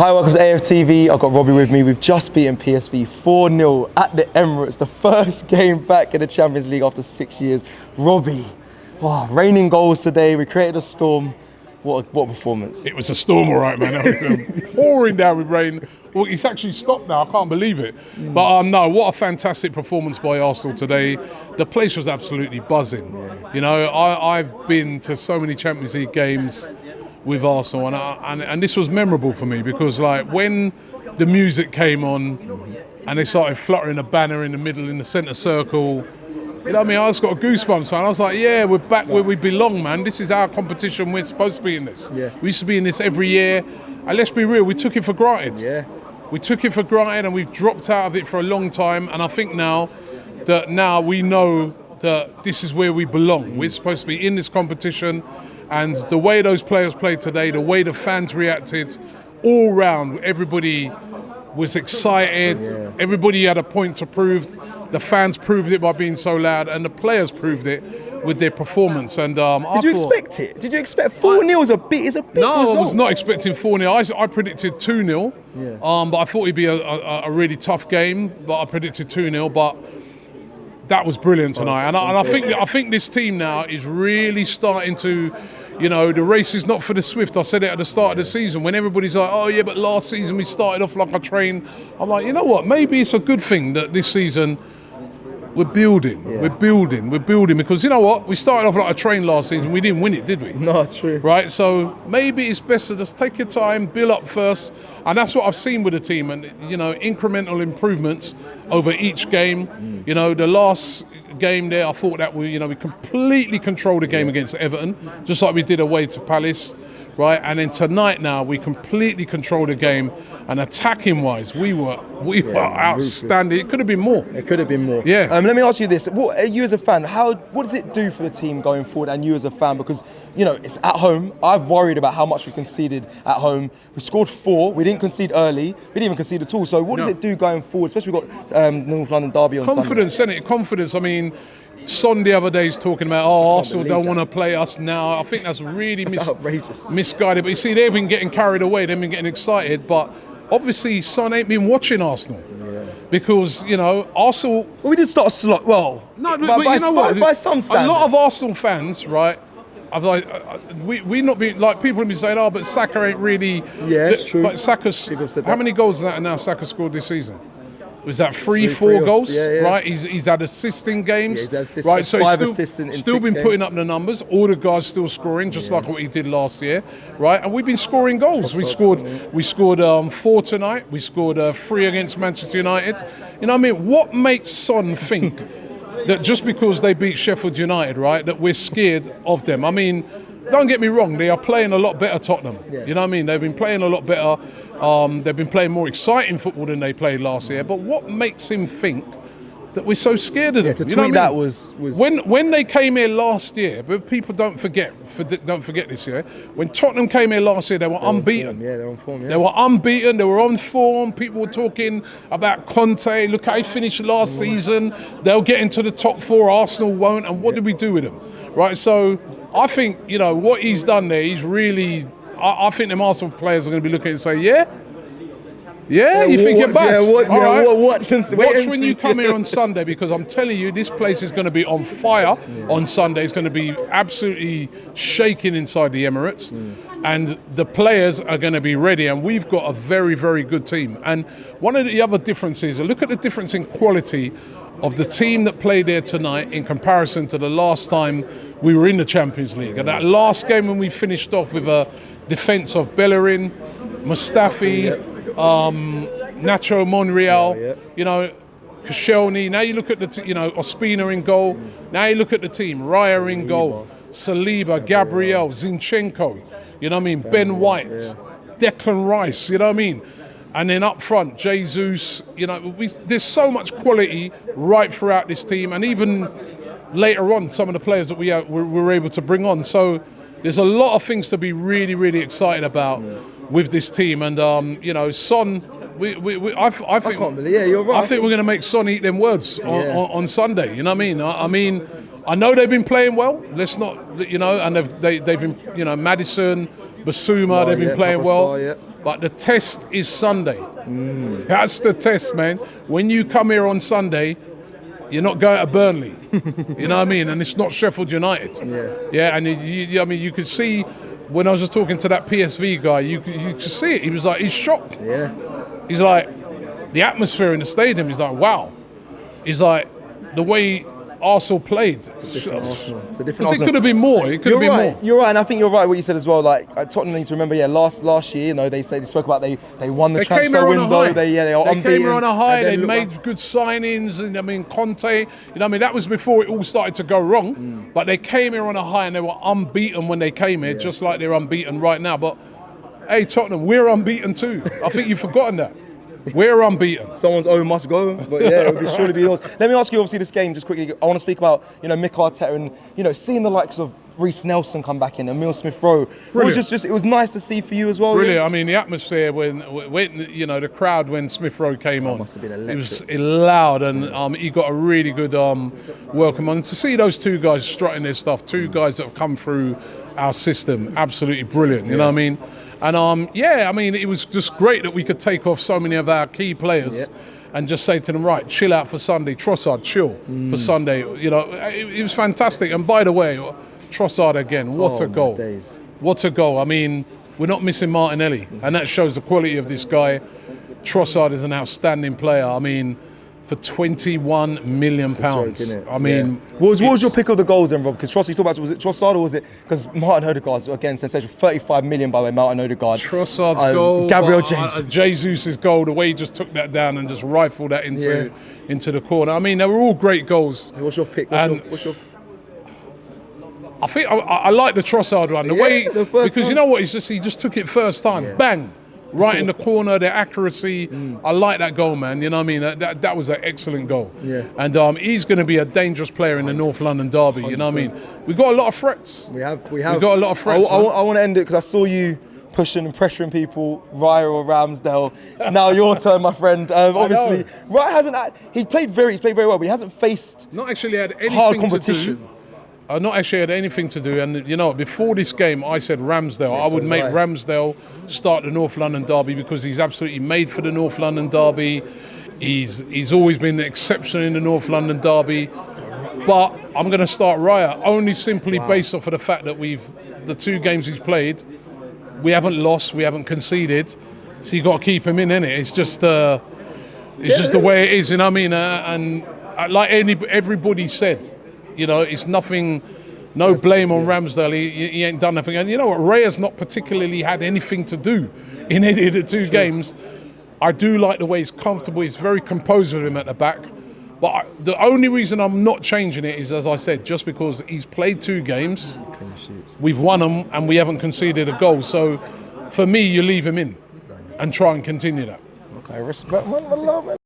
Hi, welcome to AFTV. I've got Robbie with me. We've just beaten PSV 4-0 at the Emirates, the first game back in the Champions League after 6 years. Robbie, wow, raining goals today. We created a storm. What a performance. It was a storm, all right, man. It was pouring down with rain. Well, it's actually stopped now. I can't believe it. But no, what a fantastic performance by Arsenal today. The place was absolutely buzzing. Yeah. You know, I've been to so many Champions League games with Arsenal, and this was memorable for me because, like, when the music came on and they started fluttering a banner in the middle, in the centre circle, you know what I mean? I just got goosebumps, man. I was like, yeah, we're back where we belong, man. This is our competition. We're supposed to be in this. Yeah. We used to be in this every year. And let's be real, we took it for granted. Yeah. We took it for granted and we've dropped out of it for a long time. And I think now we know that this is where we belong. We're supposed to be in this competition. And the way those players played today, the way the fans reacted, all round, everybody was excited. Yeah. Everybody had a point to prove. The fans proved it by being so loud, and the players proved it with their performance. And did you expect it? Did you expect 4-0 is a big result? No, I was not expecting 4-0. I predicted 2-0. Yeah. But I thought it'd be a really tough game. But I predicted 2-0. But that was brilliant tonight. And I think this team now is really starting to. You know, the race is not for the swift. I said it at the start of the season when everybody's like, oh yeah, but last season we started off like a train. I'm like, you know what? Maybe it's a good thing that this season we're building. Yeah. We're building because you know what? We started off like a train last season. We didn't win it, did we? No, true. Right? So maybe it's best to just take your time, build up first. And that's what I've seen with the team. And, you know, incremental improvements over each game. You know, the last game there, I thought that we completely controlled the game against Everton, just like we did away to Palace. Right, and then tonight now we completely controlled the game, and attacking wise we were outstanding. It could have been more. It could have been more. Yeah. Let me ask you this: what you as a fan? What does it do for the team going forward, and you as a fan? Because you know it's at home. I've worried about how much we conceded at home. We scored 4. We didn't concede early. We didn't even concede at all. So what does it do going forward? Especially we've got North London derby on confidence, Sunday. Confidence. I mean. Son the other day is talking about, Arsenal don't want to play us now. I think that's really outrageous. Misguided. But you see, they've been getting carried away. They've been getting excited. But obviously, Son ain't been watching Arsenal. Yeah. Because, you know, Arsenal... Well, we did start a slot. Well, no, but you know what? By some standard. A lot of Arsenal fans, right, I've like we not been like people have been saying, but Saka ain't really... Yeah, it's true. But Saka's... How many goals is that now Saka scored this season? Was that 3-4 goals? Yeah. Right, he's had assists in games. Yeah, he's had assists, right, so 5 assists in still been games. Putting up the numbers. All the guys still scoring, just like what he did last year, right? And we've been scoring goals. We scored 4 tonight. We scored 3 against Manchester United. You know what I mean? What makes Son think that just because they beat Sheffield United, right, that we're scared of them? I mean, don't get me wrong, they are playing a lot better, Tottenham. Yeah. You know what I mean? They've been playing a lot better. They've been playing more exciting football than they played last year. But what makes him think that we're so scared of them? To tweet that was when they came here last year. But people don't forget this year. When Tottenham came here last year, they were unbeaten. Yeah, they were on form. Yeah. They were unbeaten. They were on form. People were talking about Conte. Look how he finished last season. They'll get into the top 4. Arsenal won't. And what did we do with them? Right. So I think what he's done there. He's really. I think them Arsenal players are going to be looking and say, yeah, you think you're bad. Watch when you come here on Sunday, because I'm telling you, this place is going to be on fire on Sunday. It's going to be absolutely shaking inside the Emirates. And the players are going to be ready. And we've got a very, very good team. And one of the other differences, look at the difference in quality of the team that played there tonight in comparison to the last time we were in the Champions League. And that last game when we finished off with a defence of Bellerin, Mustafi, Nacho Monreal, Koscielny. Now you look at Ospina in goal. Now you look at the team. Raya in goal. Saliba, Gabriel, Zinchenko. You know what I mean? Ben White, Declan Rice. You know what I mean? And then up front, Jesus. There's so much quality right throughout this team, and even later on, some of the players that we were able to bring on. So there's a lot of things to be really, really excited about with this team. And Son, I think. Yeah, you're right. I think we're going to make Son eat them words on Sunday. You know what I mean? I know they've been playing well. Let's not, and they've been, Madison, Basuma, they've been playing well. But the test is Sunday. That's the test, man. When you come here on Sunday, you're not going to Burnley. You know what I mean? And it's not Sheffield United. Yeah, and I mean, you could see when I was just talking to that PSV guy, you could see it. He was like, he's shocked. Yeah. He's like, the atmosphere in the stadium, he's like, wow. He's like, the way Arsenal played. It's a different Arsenal. It could have been more. It could have been more. You're right, and I think you're right what you said as well. Like Tottenham need to remember, last year, they spoke about they won the transfer window. They are unbeaten. They came here on a high. They made good signings, and I mean Conte. That was before it all started to go wrong. But they came here on a high, and they were unbeaten when they came here, just like they're unbeaten right now. But hey, Tottenham, we're unbeaten too. I think you've forgotten that. We're unbeaten. Someone's own must go, but yeah, it would surely be yours. Let me ask you, obviously, this game just quickly. I want to speak about, Mikel Arteta and, seeing the likes of Reece Nelson come back in, Emile Smith-Rowe. It was nice to see for you as well. Brilliant. I mean, the atmosphere when the crowd when Smith-Rowe came on, must have been it electric. was loud, and he got a really good welcome. And to see those two guys strutting their stuff, two guys that have come through our system, absolutely brilliant. You know what I mean? And I mean, it was just great that we could take off so many of our key players and just say to them, right, chill out for Sunday. Trossard, chill for Sunday. It was fantastic. And by the way, Trossard again, what a goal. What a goal. I mean, we're not missing Martinelli, and that shows the quality of this guy. Trossard is an outstanding player. I mean, for £21 million. I mean, what was your pick of the goals then, Rob? Because Trossard, you talked about, was it Trossard or was it? Because Martin Odegaard's again sensational, 35 million by the way, Martin Odegaard. Trossard's goal, Gabriel Jesus. Jesus' goal, the way he just took that down and just rifled that into the corner. I mean, they were all great goals. What's your pick? I think I like the Trossard one. The way because time. You know what? He just took it first time, bang. Right in the corner, their accuracy. I like that goal, man. You know what I mean? That was an excellent goal. Yeah. And he's going to be a dangerous player in the North London derby. 100%. You know what I mean? We've got a lot of threats. We have. We've got a lot of threats. I want to end it because I saw you pushing and pressuring people, Raya or Ramsdale. It's now your turn, my friend. Obviously, Raya hasn't. He's played very well, but he hasn't faced not actually had anything hard competition. To do. Not actually had anything to do, and before this game I said Ramsdale. I would make Ramsdale start the North London derby because he's absolutely made for the North London derby. He's always been an exception in the North London derby. But I'm going to start Raya only simply based off of the fact that the two games he's played, we haven't lost, we haven't conceded, so you got to keep him in, innit? It's just just the way it is, you know what I mean? And like everybody said. It's nothing, no blame on Ramsdale. He ain't done nothing. And you know what? Raya's not particularly had anything to do in any of the two games. I do like the way he's comfortable. He's very composed with him at the back. But the only reason I'm not changing it is, as I said, just because he's played two games. We've won them and we haven't conceded a goal. So for me, you leave him in and try and continue that. Okay, respect, man. I love it.